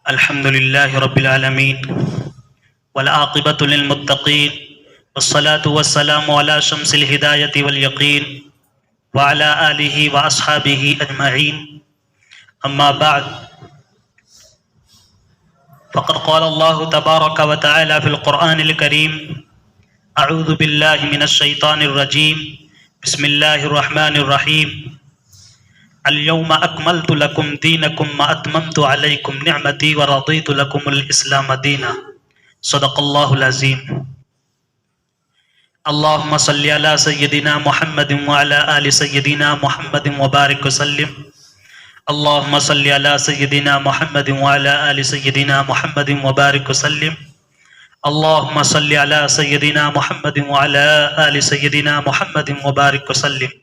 الحمد لله رب العالمين والعاقبة للمتقين والصلاة والسلام على شمس الهداية واليقين وعلى آله وأصحابه أجمعين. أما بعد، فقد قال الله تبارك وتعالى في القرآن الكريم: أعوذ بالله من الشيطان الرجيم، بسم الله الرحمن الرحيم. اليوم أكملت لكم دينكم وأتممت عليكم نعمتي ورضيت لكم الإسلام دينا. صدق الله العظيم. اللهم صل على سيدنا محمد وعلى آل سيدنا محمد وبارك وسلم. اللهم صل على سيدنا محمد وعلى آل سيدنا محمد وبارك وسلم. اللهم صل على سيدنا محمد وعلى آل سيدنا محمد وبارك وسلم.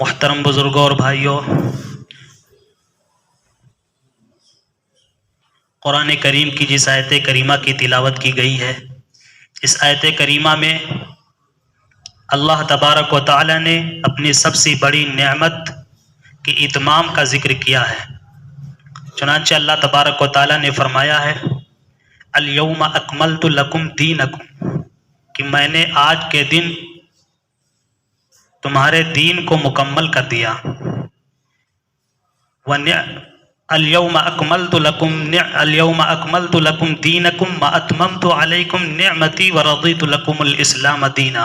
محترم بزرگوں اور بھائیوں، قرآن کریم کی جس آیت کریمہ کی تلاوت کی گئی ہے، اس آیت کریمہ میں اللہ تبارک و تعالی نے اپنی سب سے بڑی نعمت کی اتمام کا ذکر کیا ہے. چنانچہ اللہ تبارک و تعالی نے فرمایا ہے: الیوم اکملت لکم دینکم، کہ میں نے آج کے دن تمہارے دین کو مکمل کر دیا. الیوم اکملت لکم دینکم واتممت علیکم نعمتی ورضیت لکم الاسلام دینا،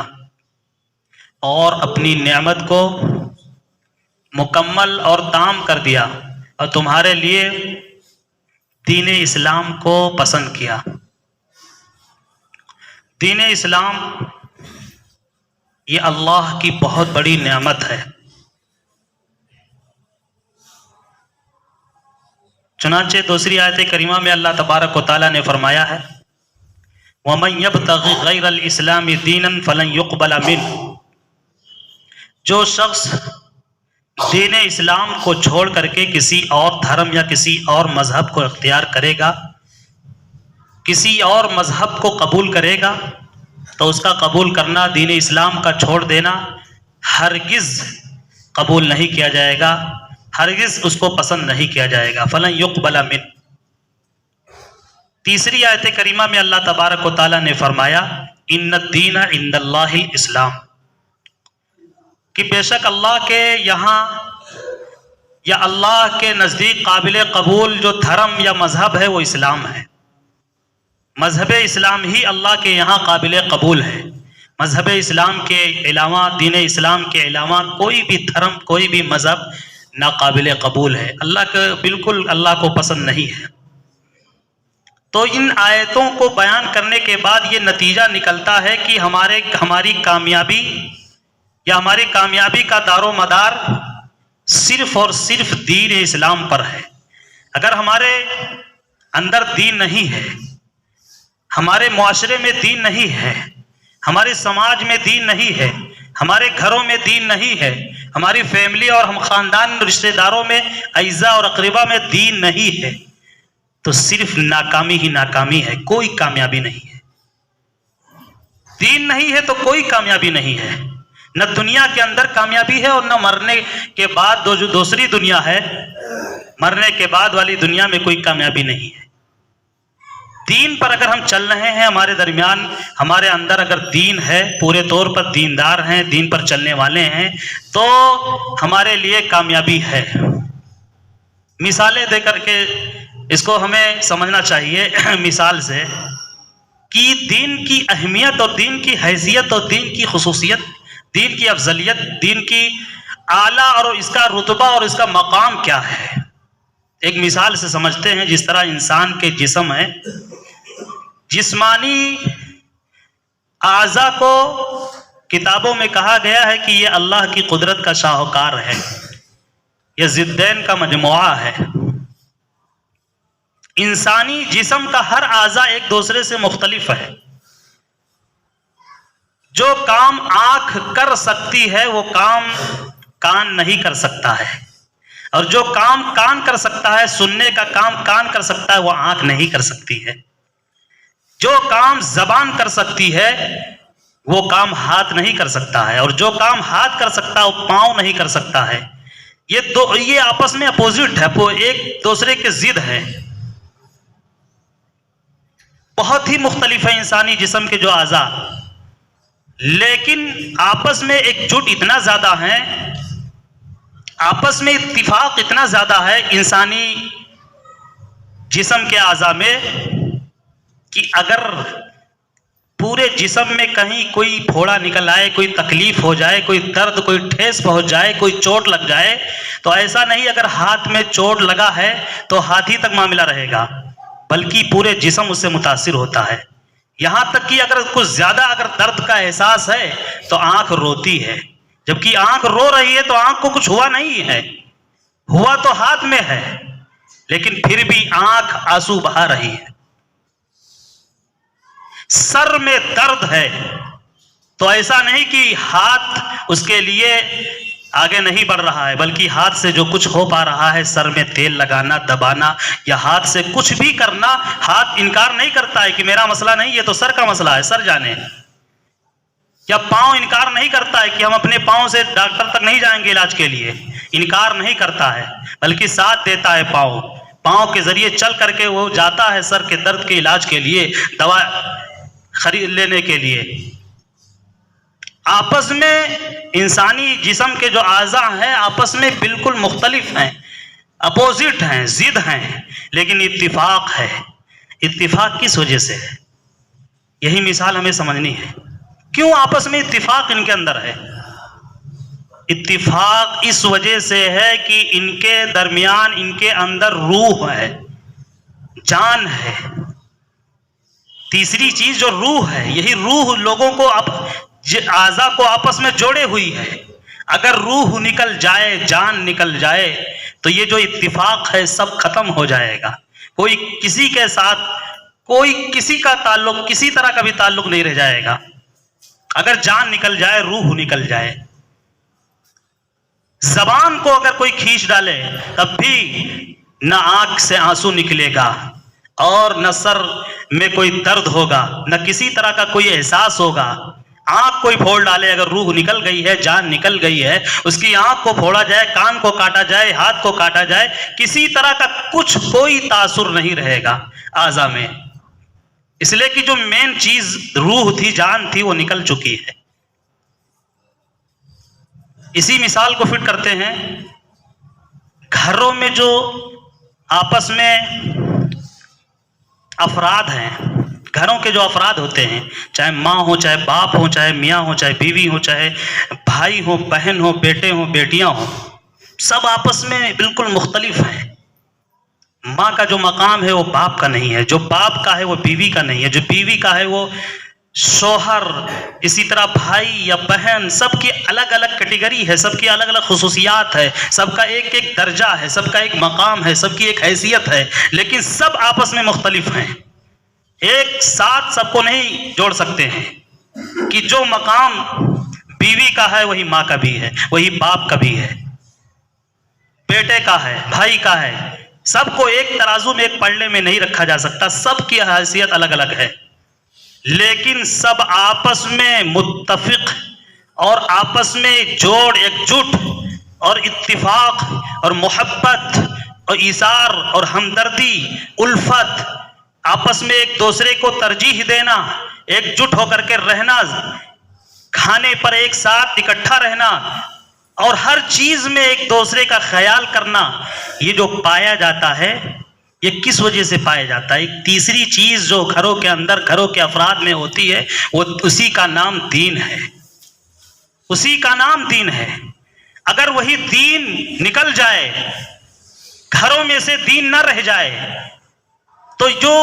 اور اپنی نعمت کو مکمل اور تام کر دیا اور تمہارے لیے دین اسلام کو پسند کیا. دین اسلام یہ اللہ کی بہت بڑی نعمت ہے. چنانچہ دوسری آیت کریمہ میں اللہ تبارک و تعالیٰ نے فرمایا ہے: وَمَن يَبْتَغِ غَيْرَ الْإِسْلَامِ دِينًا فَلَن يُقْبَلَ مِنْهُ، جو شخص دین اسلام کو چھوڑ کر کے کسی اور دھرم یا کسی اور مذہب کو اختیار کرے گا، کسی اور مذہب کو قبول کرے گا، تو اس کا قبول کرنا، دین اسلام کا چھوڑ دینا ہرگز قبول نہیں کیا جائے گا، ہرگز اس کو پسند نہیں کیا جائے گا. فلن یقبل من. تیسری آیت کریمہ میں اللہ تبارک و تعالیٰ نے فرمایا: ان الدین عند اللہ الاسلام، کہ بے شک اللہ کے یہاں یا اللہ کے نزدیک قابل قبول جو دھرم یا مذہب ہے وہ اسلام ہے. مذہب اسلام ہی اللہ کے یہاں قابل قبول ہے. مذہب اسلام کے علاوہ، دین اسلام کے علاوہ کوئی بھی دھرم، کوئی بھی مذہب ناقابل قبول ہے، اللہ کے بالکل اللہ کو پسند نہیں ہے. تو ان آیتوں کو بیان کرنے کے بعد یہ نتیجہ نکلتا ہے کہ ہماری کامیابی یا ہماری کامیابی کا دار و مدار صرف اور صرف دین اسلام پر ہے. اگر ہمارے اندر دین نہیں ہے، ہمارے معاشرے میں دین نہیں ہے، ہمارے سماج میں دین نہیں ہے، ہمارے گھروں میں دین نہیں ہے، ہماری فیملی اور ہم خاندان رشتہ داروں میں، اعزاء اور اقربا میں دین نہیں ہے، تو صرف ناکامی ہی ناکامی ہے، کوئی کامیابی نہیں ہے. دین نہیں ہے تو کوئی کامیابی نہیں ہے. نہ دنیا کے اندر کامیابی ہے اور نہ مرنے کے بعد جو دوسری دنیا ہے، مرنے کے بعد والی دنیا میں کوئی کامیابی نہیں ہے. دین پر اگر ہم چل رہے ہیں، ہمارے درمیان، ہمارے اندر اگر دین ہے، پورے طور پر دیندار ہیں، دین پر چلنے والے ہیں، تو ہمارے لیے کامیابی ہے. مثالیں دے کر کے اس کو ہمیں سمجھنا چاہیے مثال سے، کہ دین کی اہمیت اور دین کی حیثیت اور دین کی خصوصیت، دین کی افضلیت، دین کی اعلیٰ اور اس کا رتبہ اور اس کا مقام کیا ہے. ایک مثال سے سمجھتے ہیں. جس طرح انسان کے جسم ہے، جسمانی اعضاء کو کتابوں میں کہا گیا ہے کہ یہ اللہ کی قدرت کا شاہکار ہے، یہ ضدین کا مجموعہ ہے. انسانی جسم کا ہر اعضاء ایک دوسرے سے مختلف ہے. جو کام آنکھ کر سکتی ہے وہ کام کان نہیں کر سکتا ہے، اور جو کام کان کر سکتا ہے، سننے کا کام کان کر سکتا ہے، وہ آنکھ نہیں کر سکتی ہے. جو کام زبان کر سکتی ہے وہ کام ہاتھ نہیں کر سکتا ہے، اور جو کام ہاتھ کر سکتا ہے وہ پاؤں نہیں کر سکتا ہے. یہ آپس میں اپوزٹ ہے، ایک دوسرے کے ضد ہے، بہت ہی مختلف ہے انسانی جسم کے جو اعضاء، لیکن آپس میں ایک جٹ اتنا زیادہ ہے، آپس میں اتفاق اتنا زیادہ ہے انسانی جسم کے اعضاء میں کہ اگر پورے جسم میں کہیں کوئی پھوڑا نکل آئے، کوئی تکلیف ہو جائے، کوئی درد، کوئی ٹھیس پہنچ جائے، کوئی چوٹ لگ جائے، تو ایسا نہیں اگر ہاتھ میں چوٹ لگا ہے تو ہاتھ ہی تک معاملہ رہے گا، بلکہ پورے جسم اس سے متاثر ہوتا ہے، یہاں تک کہ اگر کچھ زیادہ اگر درد کا احساس ہے تو آنکھ روتی ہے، جبکہ آنکھ رو رہی ہے تو آنکھ کو کچھ ہوا نہیں ہے، ہوا تو ہاتھ میں ہے، لیکن پھر بھی آنکھ آنسو بہا رہی ہے۔ سر میں درد ہے تو ایسا نہیں کہ ہاتھ اس کے لیے آگے نہیں بڑھ رہا ہے، بلکہ ہاتھ سے جو کچھ ہو پا رہا ہے، سر میں تیل لگانا، دبانا، یا ہاتھ سے کچھ بھی کرنا، ہاتھ انکار نہیں کرتا ہے کہ میرا مسئلہ نہیں، یہ تو سر کا مسئلہ ہے، سر جانے، یا پاؤں انکار نہیں کرتا ہے کہ ہم اپنے پاؤں سے ڈاکٹر تک نہیں جائیں گے علاج کے لیے، انکار نہیں کرتا ہے، بلکہ ساتھ دیتا ہے پاؤں کے ذریعے چل کر کے وہ جاتا ہے سر کے درد کے علاج کے لیے، دوا خرید لینے کے لیے۔ آپس میں انسانی جسم کے جو اعضاء ہیں آپس میں بالکل مختلف ہیں، اپوزٹ ہیں، ضد ہیں، لیکن اتفاق ہے۔ اتفاق کس وجہ سے ہے؟ یہی مثال ہمیں سمجھنی ہے، کیوں آپس میں اتفاق ان کے اندر ہے؟ اتفاق اس وجہ سے ہے کہ ان کے درمیان، ان کے اندر روح ہے، جان ہے۔ تیسری چیز جو روح ہے، یہی روح لوگوں کو اعضاء کو آپس میں جوڑے ہوئی ہے۔ اگر روح نکل جائے، جان نکل جائے تو یہ جو اتفاق ہے سب ختم ہو جائے گا، کوئی کسی کے ساتھ کوئی کسی کا تعلق، کسی طرح کا بھی تعلق نہیں رہ جائے گا۔ اگر جان نکل جائے، روح نکل جائے، زبان کو اگر کوئی کھینچ ڈالے تب بھی نہ آنکھ سے آنسو نکلے گا اور نہ سر میں کوئی درد ہوگا، نہ کسی طرح کا کوئی احساس ہوگا۔ آنکھ کوئی پھوڑ ڈالے، اگر روح نکل گئی ہے، جان نکل گئی ہے، اس کی آنکھ کو پھوڑا جائے، کان کو کاٹا جائے، ہاتھ کو کاٹا جائے، کسی طرح کا کچھ کوئی تاثر نہیں رہے گا اعضاء میں، اس لیے کہ جو مین چیز روح تھی، جان تھی، وہ نکل چکی ہے۔ اسی مثال کو فٹ کرتے ہیں، گھروں میں جو آپس میں افراد ہیں، گھروں کے جو افراد ہوتے ہیں، چاہے ماں ہو، چاہے باپ ہو، چاہے میاں ہو، چاہے بیوی ہو، چاہے بھائی ہو، بہن ہو، بیٹے ہو، بیٹیاں ہو، سب آپس میں بالکل مختلف ہیں۔ ماں کا جو مقام ہے وہ باپ کا نہیں ہے، جو باپ کا ہے وہ بیوی کا نہیں ہے، جو بیوی کا ہے وہ شوہر، اسی طرح بھائی یا بہن، سب کی الگ الگ کیٹیگری ہے، سب کی الگ الگ خصوصیات ہے، سب کا ایک ایک درجہ ہے، سب کا ایک مقام ہے، سب کی ایک حیثیت ہے، لیکن سب آپس میں مختلف ہیں۔ ایک ساتھ سب کو نہیں جوڑ سکتے ہیں کہ جو مقام بیوی کا ہے وہی ماں کا بھی ہے، وہی باپ کا بھی ہے، بیٹے کا ہے، بھائی کا ہے، سب کو ایک ترازو میں، ایک پلڑے میں نہیں رکھا جا سکتا، سب کی حیثیت الگ الگ ہے، لیکن سب آپس میں متفق اور آپس میں جوڑ، ایکجٹ اور اتفاق اور محبت اور ایثار اور ہمدردی، الفت، آپس میں ایک دوسرے کو ترجیح دینا، ایک جٹ ہو کر کے رہنا، کھانے پر ایک ساتھ اکٹھا رہنا اور ہر چیز میں ایک دوسرے کا خیال کرنا، یہ جو پایا جاتا ہے یہ کس وجہ سے پایا جاتا ہے؟ ایک تیسری چیز جو گھروں کے اندر، گھروں کے افراد میں ہوتی ہے، وہ اسی کا نام دین ہے، اسی کا نام دین ہے۔ اگر وہی دین نکل جائے، گھروں میں سے دین نہ رہ جائے، تو جو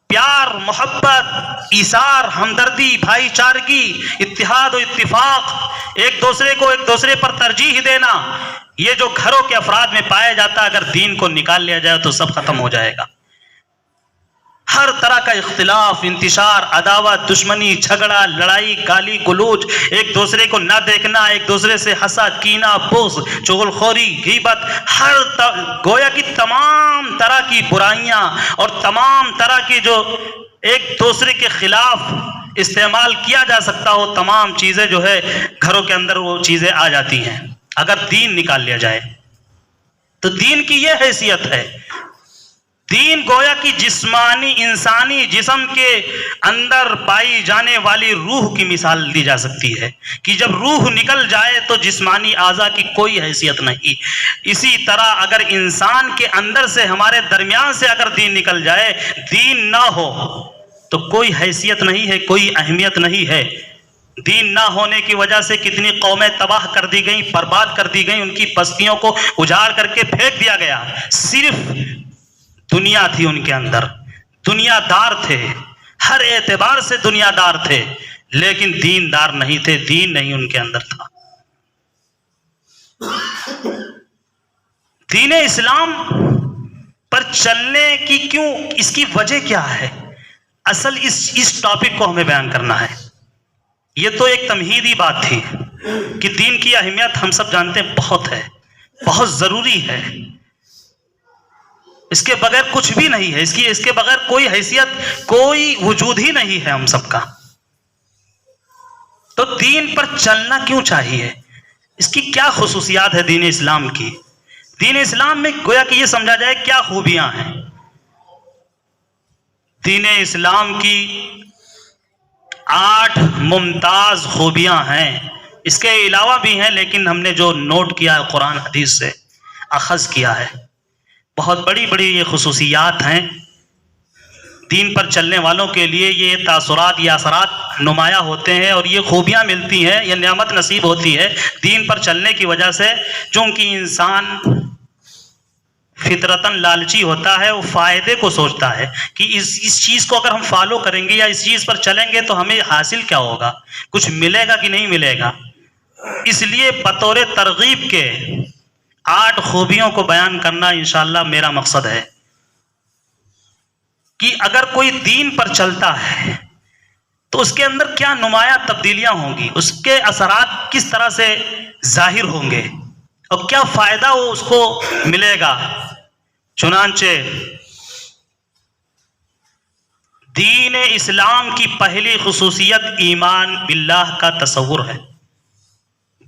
پیار، محبت، ایثار، ہمدردی، بھائی چارگی، اتحاد و اتفاق، ایک دوسرے کو ایک دوسرے پر ترجیح دینا، یہ جو گھروں کے افراد میں پایا جاتا ہے، اگر دین کو نکال لیا جائے تو سب ختم ہو جائے گا۔ ہر طرح کا اختلاف، انتشار، عداوت، دشمنی، جھگڑا، لڑائی، گالی گلوچ، ایک دوسرے کو نہ دیکھنا، ایک دوسرے سے حسد، کینہ، بغض، چغل خوری، غیبت، گویا کی تمام طرح کی برائیاں اور تمام طرح کی جو ایک دوسرے کے خلاف استعمال کیا جا سکتا ہو، تمام چیزیں جو ہے گھروں کے اندر وہ چیزیں آ جاتی ہیں۔ اگر دین نکال لیا جائے تو دین کی یہ حیثیت ہے. دین گویا کی جسمانی انسانی جسم کے اندر پائی جانے والی روح کی مثال دی جا سکتی ہے کہ جب روح نکل جائے تو جسمانی اعضاء کی کوئی حیثیت نہیں. اسی طرح اگر انسان کے اندر سے ہمارے درمیان سے اگر دین نکل جائے, دین نہ ہو تو کوئی حیثیت نہیں ہے, کوئی اہمیت نہیں ہے. دین نہ ہونے کی وجہ سے کتنی قومیں تباہ کر دی گئیں, برباد کر دی گئیں, ان کی بستیوں کو اجاڑ کر کے پھینک دیا گیا. صرف دنیا تھی ان کے اندر, دنیا دار تھے, ہر اعتبار سے دنیا دار تھے, لیکن دین دار نہیں تھے, دین نہیں ان کے اندر تھا. دین اسلام پر چلنے کی کیوں, اس کی وجہ کیا ہے؟ اصل اس ٹاپک کو ہمیں بیان کرنا ہے. یہ تو ایک تمہیدی بات تھی کہ دین کی اہمیت ہم سب جانتے ہیں بہت ہے, بہت ضروری ہے. اس کے بغیر کچھ بھی نہیں ہے, اس کے بغیر کوئی حیثیت, کوئی وجود ہی نہیں ہے ہم سب کا. تو دین پر چلنا کیوں چاہیے؟ اس کی کیا خصوصیات ہے دین اسلام کی؟ دین اسلام میں گویا کہ یہ سمجھا جائے کیا خوبیاں ہیں. دین اسلام کی 8 ممتاز خوبیاں ہیں. اس کے علاوہ بھی ہیں, لیکن ہم نے جو نوٹ کیا ہے قرآن حدیث سے اخذ کیا ہے, بہت بڑی بڑی یہ خصوصیات ہیں. دین پر چلنے والوں کے لیے یہ تاثرات یا اثرات نمایاں ہوتے ہیں, اور یہ خوبیاں ملتی ہیں, یہ نعمت نصیب ہوتی ہے دین پر چلنے کی وجہ سے. چونکہ انسان فطرتاً لالچی ہوتا ہے, وہ فائدے کو سوچتا ہے کہ اس چیز کو اگر ہم فالو کریں گے یا اس چیز پر چلیں گے تو ہمیں حاصل کیا ہوگا, کچھ ملے گا کہ نہیں ملے گا. اس لیے بطور ترغیب کے 8 خوبیوں کو بیان کرنا انشاءاللہ میرا مقصد ہے کہ اگر کوئی دین پر چلتا ہے تو اس کے اندر کیا نمایاں تبدیلیاں ہوں گی, اس کے اثرات کس طرح سے ظاہر ہوں گے, اور کیا فائدہ وہ اس کو ملے گا. چنانچہ دین اسلام کی پہلی خصوصیت ایمان باللہ کا تصور ہے.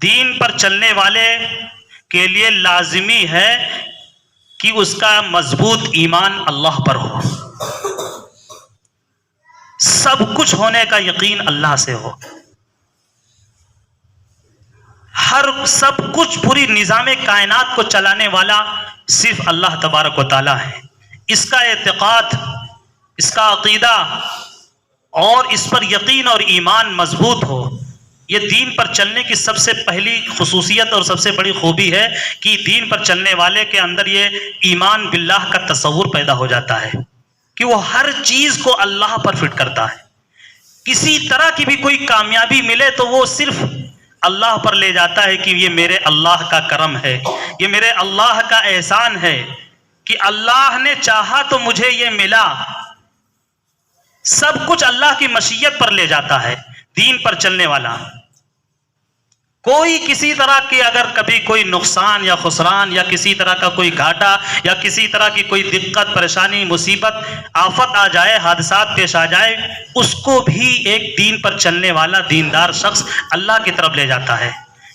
دین پر چلنے والے کے لیے لازمی ہے کہ اس کا مضبوط ایمان اللہ پر ہو, سب کچھ ہونے کا یقین اللہ سے ہو. سب کچھ پوری نظام کائنات کو چلانے والا صرف اللہ تبارک و تعالی ہے. اس کا اعتقاد, اس کا عقیدہ اور اس پر یقین اور ایمان مضبوط ہو, یہ دین پر چلنے کی سب سے پہلی خصوصیت اور سب سے بڑی خوبی ہے کہ دین پر چلنے والے کے اندر یہ ایمان باللہ کا تصور پیدا ہو جاتا ہے کہ وہ ہر چیز کو اللہ پر فٹ کرتا ہے. کسی طرح کی بھی کوئی کامیابی ملے تو وہ صرف اللہ پر لے جاتا ہے کہ یہ میرے اللہ کا کرم ہے, یہ میرے اللہ کا احسان ہے کہ اللہ نے چاہا تو مجھے یہ ملا. سب کچھ اللہ کی مشیت پر لے جاتا ہے دین پر چلنے والا. کوئی کسی طرح کی اگر کبھی کوئی نقصان یا خسران یا کسی طرح کا کوئی گھاٹا یا کسی طرح کی کوئی دقت, پریشانی, مصیبت, آفت آ جائے, حادثات پیش آ جائے, اس کو بھی ایک دین پر چلنے والا دیندار شخص اللہ کی طرف لے جاتا ہے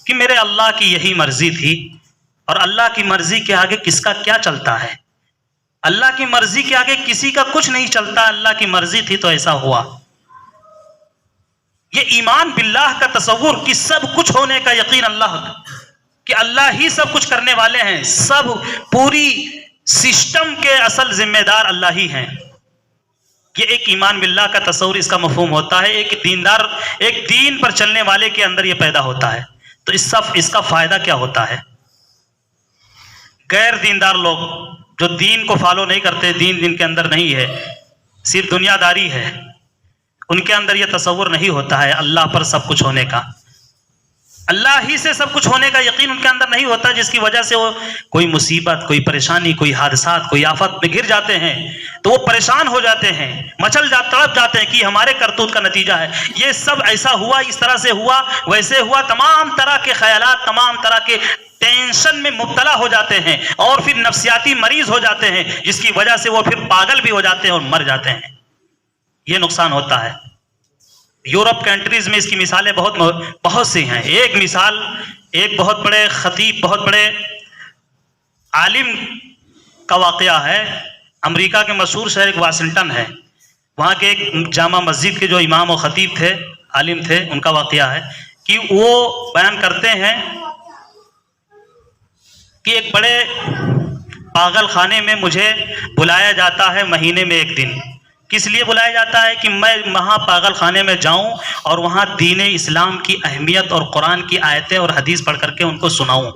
کہ میرے اللہ کی یہی مرضی تھی, اور اللہ کی مرضی کے آگے کس کا کیا چلتا ہے. اللہ کی مرضی کے آگے کسی کا کچھ نہیں چلتا, اللہ کی مرضی تھی تو ایسا ہوا. یہ ایمان باللہ کا تصور کہ سب کچھ ہونے کا یقین اللہ, کہ اللہ ہی سب کچھ کرنے والے ہیں, سب پوری سسٹم کے اصل ذمہ دار اللہ ہی ہیں. یہ ایک ایمان باللہ کا تصور, اس کا مفہوم ہوتا ہے ایک دیندار, ایک دین پر چلنے والے کے اندر یہ پیدا ہوتا ہے. تو اس کا فائدہ کیا ہوتا ہے؟ غیر دیندار لوگ جو دین کو فالو نہیں کرتے, دین کے اندر نہیں ہے, صرف دنیا داری ہے, ان کے اندر یہ تصور نہیں ہوتا ہے اللہ پر سب کچھ ہونے کا, اللہ ہی سے سب کچھ ہونے کا یقین ان کے اندر نہیں ہوتا, جس کی وجہ سے وہ کوئی مصیبت, کوئی پریشانی, کوئی حادثات, کوئی آفت میں گر جاتے ہیں تو وہ پریشان ہو جاتے ہیں, تڑپ جاتے ہیں کہ ہمارے کرتوت کا نتیجہ ہے, یہ سب ایسا ہوا, اس طرح سے ہوا, ویسے ہوا. تمام طرح کے خیالات, تمام طرح کے ٹینشن میں مبتلا ہو جاتے ہیں اور پھر نفسیاتی مریض ہو جاتے ہیں, جس کی وجہ سے وہ پھر پاگل بھی ہو جاتے ہیں اور مر جاتے ہیں. یہ نقصان ہوتا ہے. یورپ کنٹریز میں اس کی مثالیں بہت سی ہیں. ایک مثال ایک بہت بڑے خطیب بہت بڑے عالم کا واقعہ ہے. امریکہ کے مشہور شہر ایک واشنگٹن ہے, وہاں کے ایک جامع مسجد کے جو امام و خطیب تھے, عالم تھے, ان کا واقعہ ہے کہ وہ بیان کرتے ہیں کہ ایک بڑے پاگل خانے میں مجھے بلایا جاتا ہے مہینے میں ایک دن. کس لیے بلایا جاتا ہے؟ کہ میں وہاں پاگل خانے میں جاؤں اور وہاں دین اسلام کی اہمیت اور قرآن کی آیتیں اور حدیث پڑھ کر کے ان کو سناؤں,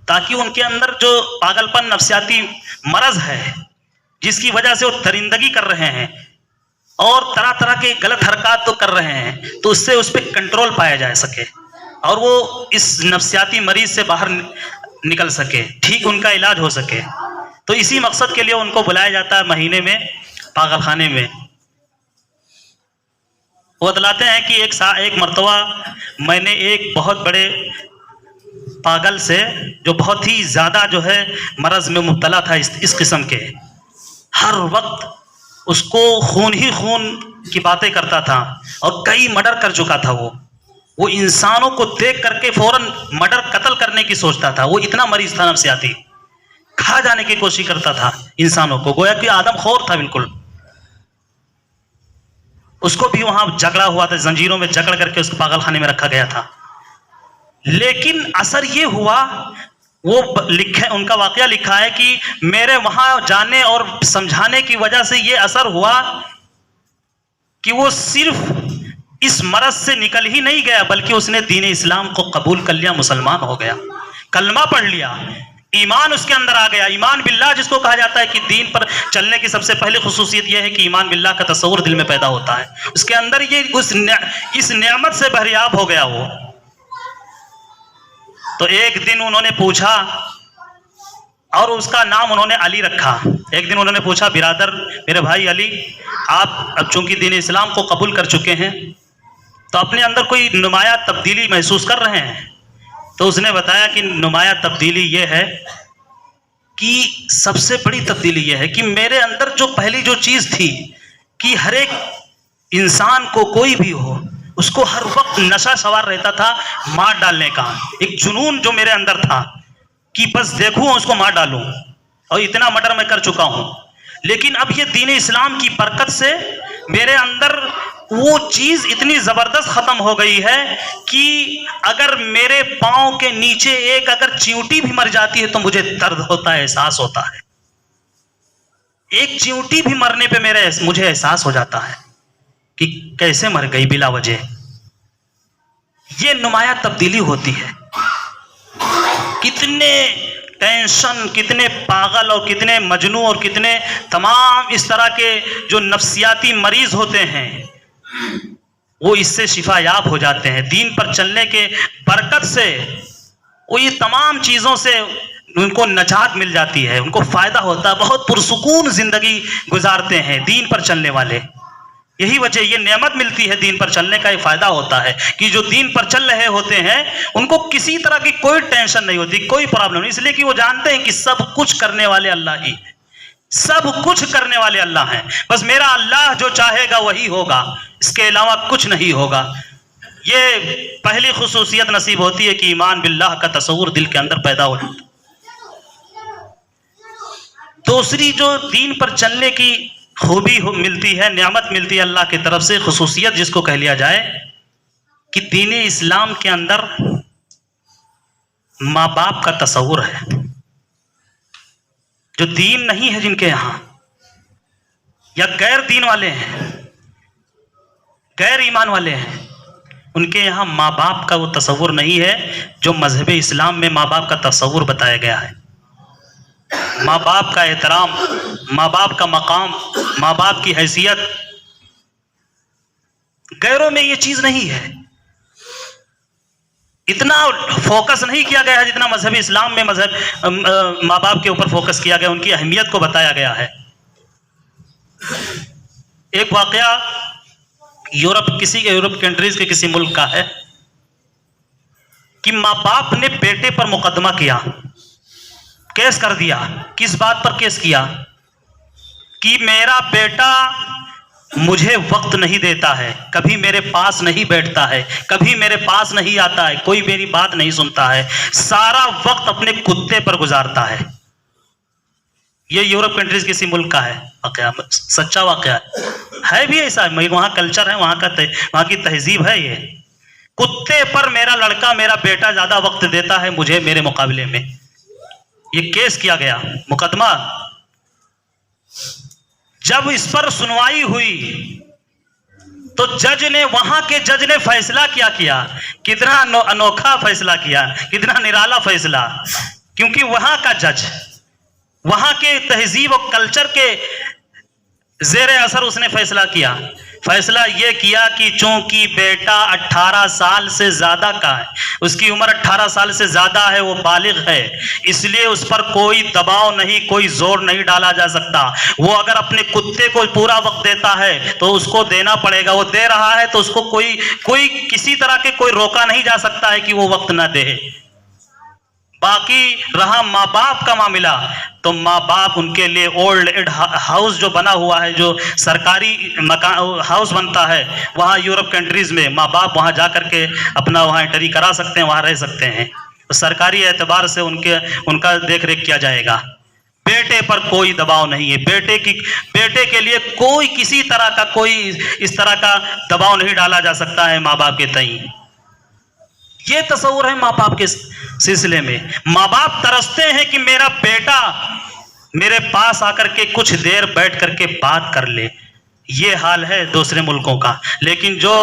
تاکہ ان کے اندر جو پاگل پن نفسیاتی مرض ہے جس کی وجہ سے وہ درندگی کر رہے ہیں اور طرح طرح کے غلط حرکات تو کر رہے ہیں, تو اس پہ کنٹرول پایا جا سکے اور وہ اس نفسیاتی مریض سے باہر نکل سکے, ٹھیک ان کا علاج ہو سکے. تو اسی مقصد کے لیے ان کو بلایا جاتا ہے مہینے میں پاگل خانے میں. وہ بتلاتے ہیں کہ ایک مرتبہ میں نے ایک بہت بڑے پاگل سے, جو بہت ہی زیادہ جو ہے مرض میں مبتلا تھا اس قسم کے, ہر وقت اس کو خون ہی خون کی باتیں کرتا تھا اور کئی مرڈر کر چکا تھا. وہ انسانوں کو دیکھ کر کے فوراً مرڈر قتل کرنے کی سوچتا تھا. وہ اتنا مریض تھا نفسیاتی, کھا جانے کی کوشش کرتا تھا انسانوں کو, گویا کہ آدم خور تھا بالکل. اس کو بھی وہاں جکڑا ہوا تھا, زنجیروں میں جکڑ کر کے اس کو پاگل خانے میں رکھا گیا تھا. لیکن اثر یہ ہوا, وہ ان کا واقعہ لکھا ہے کہ میرے وہاں جانے اور سمجھانے کی وجہ سے یہ اثر ہوا کہ وہ صرف اس مرض سے نکل ہی نہیں گیا, بلکہ اس نے دین اسلام کو قبول کر لیا, مسلمان ہو گیا, کلمہ پڑھ لیا, ایمان اس کے اندر آ گیا. ایمان باللہ جس کو کہا جاتا ہے کہ دین پر چلنے کی سب سے پہلی خصوصیت یہ ہے کہ ایمان باللہ کا تصور دل میں پیدا ہوتا ہے. اس کے اندر یہ اس نعمت سے بہریاب ہو گیا وہ. تو ایک دن انہوں نے پوچھا, اور اس کا نام انہوں نے علی رکھا. ایک دن انہوں نے پوچھا, برادر میرے بھائی علی, آپ اب چونکہ دین اسلام کو قبول کر چکے ہیں تو اپنے اندر کوئی نمایاں تبدیلی محسوس کر رہے ہیں؟ تو اس نے بتایا کہ نمایاں تبدیلی یہ ہے کہ سب سے بڑی تبدیلی یہ ہے کہ میرے اندر جو پہلی جو چیز تھی کہ ہر ایک انسان کو, کوئی بھی ہو, اس کو ہر وقت نشہ سوار رہتا تھا مار ڈالنے کا, ایک جنون جو میرے اندر تھا کہ بس دیکھوں اس کو مار ڈالوں, اور اتنا مرڈر میں کر چکا ہوں. لیکن اب یہ دین اسلام کی برکت سے میرے اندر وہ چیز اتنی زبردست ختم ہو گئی ہے کہ اگر میرے پاؤں کے نیچے ایک اگر چیونٹی بھی مر جاتی ہے تو مجھے درد ہوتا ہے, احساس ہوتا ہے. ایک چیونٹی بھی مرنے پہ مجھے احساس ہو جاتا ہے کہ کیسے مر گئی بلا وجہ. یہ نمایاں تبدیلی ہوتی ہے. کتنے ٹینشن, کتنے پاگل اور کتنے مجنون اور کتنے تمام اس طرح کے جو نفسیاتی مریض ہوتے ہیں وہ اس سے شفا یاب ہو جاتے ہیں. دین پر چلنے کے برکت سے وہ یہ تمام چیزوں سے ان کو نجات مل جاتی ہے, ان کو فائدہ ہوتا ہے, بہت پرسکون زندگی گزارتے ہیں دین پر چلنے والے. یہی وجہ, یہ نعمت ملتی ہے دین پر چلنے کا, یہ فائدہ ہوتا ہے کہ جو دین پر چل رہے ہوتے ہیں ان کو کسی طرح کی کوئی ٹینشن نہیں ہوتی, کوئی پرابلم نہیں, اس لیے کہ وہ جانتے ہیں کہ سب کچھ کرنے والے اللہ ہی, سب کچھ کرنے والے اللہ ہیں. بس میرا اللہ جو چاہے گا وہی ہوگا, اس کے علاوہ کچھ نہیں ہوگا. یہ پہلی خصوصیت نصیب ہوتی ہے کہ ایمان باللہ کا تصور دل کے اندر پیدا ہو جاتا. دوسری جو دین پر چلنے کی خوبی ملتی ہے, نعمت ملتی ہے اللہ کی طرف سے, خصوصیت جس کو کہہ لیا جائے کہ دین اسلام کے اندر ماں باپ کا تصور ہے. جو دین نہیں ہے جن کے یہاں, یا غیر دین والے ہیں, غیر ایمان والے ہیں, ان کے یہاں ماں باپ کا وہ تصور نہیں ہے جو مذہب اسلام میں ماں باپ کا تصور بتایا گیا ہے. ماں باپ کا احترام, ماں باپ کا مقام, ماں باپ کی حیثیت, غیروں میں یہ چیز نہیں ہے. اتنا فوکس نہیں کیا گیا ہے جتنا مذہب اسلام میں ماں باپ کے اوپر فوکس کیا گیا, ان کی اہمیت کو بتایا گیا ہے. ایک واقعہ یورپ کنٹریز کے کسی ملک کا ہے کہ ماں باپ نے بیٹے پر مقدمہ کیا, کیس کر دیا. کس بات پر کیس کیا؟ کہ میرا بیٹا مجھے وقت نہیں دیتا ہے، کبھی میرے پاس نہیں بیٹھتا ہے، کبھی میرے پاس نہیں آتا ہے، کوئی میری بات نہیں سنتا ہے، سارا وقت اپنے کتے پر گزارتا ہے. یہ یورپ کنٹریز کسی ملک کا ہے واقعہ، سچا واقعہ ہے بھی ایسا، وہاں کلچر ہے، وہاں کی تہذیب ہے. یہ کتے پر میرا لڑکا میرا بیٹا زیادہ وقت دیتا ہے مجھے میرے مقابلے میں. یہ کیس کیا گیا، مقدمہ. جب اس پر سنوائی ہوئی تو جج نے، وہاں کے جج نے فیصلہ کیا کتنا انوکھا فیصلہ کیا، کتنا نرالا فیصلہ. کیونکہ وہاں کا جج وہاں کے تہذیب و کلچر کے زیر اثر اس نے فیصلہ یہ کیا کہ چونکہ بیٹا 18 سال سے زیادہ کا ہے، اس کی عمر 18 سال سے زیادہ ہے، وہ بالغ ہے، اس لیے اس پر کوئی دباؤ نہیں، کوئی زور نہیں ڈالا جا سکتا. وہ اگر اپنے کتے کو پورا وقت دیتا ہے تو اس کو دینا پڑے گا، وہ دے رہا ہے تو اس کو کوئی کسی طرح کے کوئی روکا نہیں جا سکتا ہے کہ وہ وقت نہ دے. باقی رہا ماں باپ کا معاملہ، تو ماں باپ ان کے لیے اولڈ ایج ہاؤس جو بنا ہوا ہے، جو سرکاری ہاؤس بنتا ہے وہاں یورپ کنٹریز میں، ماں باپ وہاں جا کر کے اپنا وہاں انٹری کرا سکتے ہیں، وہاں رہ سکتے ہیں. سرکاری اعتبار سے ان کا دیکھ ریکھ کیا جائے گا. بیٹے پر کوئی دباؤ نہیں ہے، بیٹے کے لیے کوئی کسی طرح کا کوئی اس طرح کا دباؤ نہیں ڈالا جا سکتا ہے ماں باپ کے تئیں. یہ تصور ہے ماں باپ کے سلسلے میں. ماں باپ ترستے ہیں کہ میرا بیٹا میرے پاس آ کر کے کچھ دیر بیٹھ کر کے بات کر لے. یہ حال ہے دوسرے ملکوں کا. لیکن جو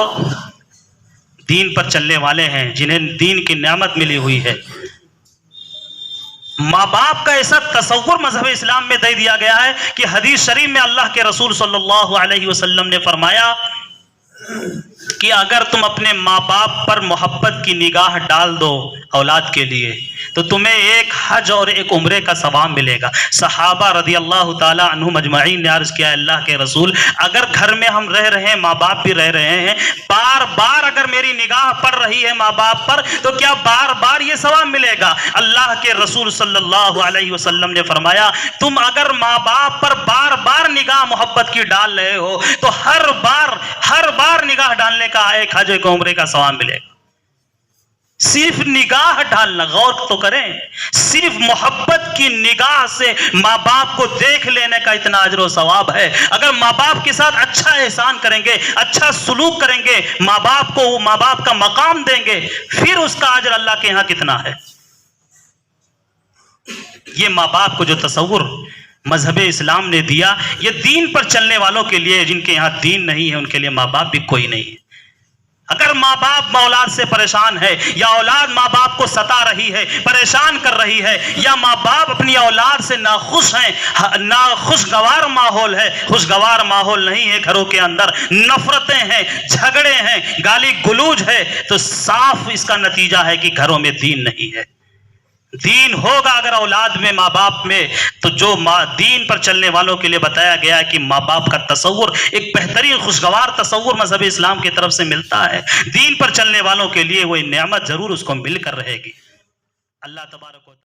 دین پر چلنے والے ہیں، جنہیں دین کی نعمت ملی ہوئی ہے، ماں باپ کا ایسا تصور مذہب اسلام میں دے دیا گیا ہے کہ حدیث شریف میں اللہ کے رسول صلی اللہ علیہ وسلم نے فرمایا کہ اگر تم اپنے ماں باپ پر محبت کی نگاہ ڈال دو اولاد کے لیے تو تمہیں ایک حج اور ایک عمرے کا ثواب ملے گا. صحابہ رضی اللہ تعالی عنہم اجمعین نے عرض کیا، اللہ کے رسول، اگر گھر میں ہم رہ رہے ہیں، ماں باپ بھی رہ رہے ہیں، بار بار اگر میری نگاہ پڑ رہی ہے ماں باپ پر تو کیا بار بار یہ ثواب ملے گا؟ اللہ کے رسول صلی اللہ علیہ وسلم نے فرمایا، تم اگر ماں باپ پر بار بار نگاہ محبت کی ڈال رہے ہو تو ہر بار نگاہ ڈالنے کا ایک حج ایک عمرے کا ثواب ملے گا. صرف نگاہ ڈالنا، غور تو کریں، صرف محبت کی نگاہ سے ماں باپ کو دیکھ لینے کا اتنا اجر و ثواب ہے. اگر ماں باپ کے ساتھ اچھا احسان کریں گے، اچھا سلوک کریں گے، ماں باپ کا مقام دیں گے، پھر اس کا اجر اللہ کے یہاں کتنا ہے. یہ ماں باپ کو جو تصور مذہب اسلام نے دیا، یہ دین پر چلنے والوں کے لیے، جن کے یہاں دین نہیں ہے ان کے لیے ماں باپ بھی کوئی نہیں ہے. اگر ماں باپ اولاد سے پریشان ہے، یا اولاد ماں باپ کو ستا رہی ہے، پریشان کر رہی ہے، یا ماں باپ اپنی اولاد سے ناخوش ہیں، خوشگوار ماحول ہے، خوشگوار ماحول نہیں ہے، گھروں کے اندر نفرتیں ہیں، جھگڑے ہیں، گالی گلوج ہے، تو صاف اس کا نتیجہ ہے کہ گھروں میں دین نہیں ہے. دین ہوگا اگر اولاد میں، ماں باپ میں، تو جو دین پر چلنے والوں کے لیے بتایا گیا ہے کہ ماں باپ کا تصور ایک بہترین خوشگوار تصور مذہب اسلام کی طرف سے ملتا ہے، دین پر چلنے والوں کے لیے وہ نعمت ضرور اس کو مل کر رہے گی. اللہ تبارک و تعالی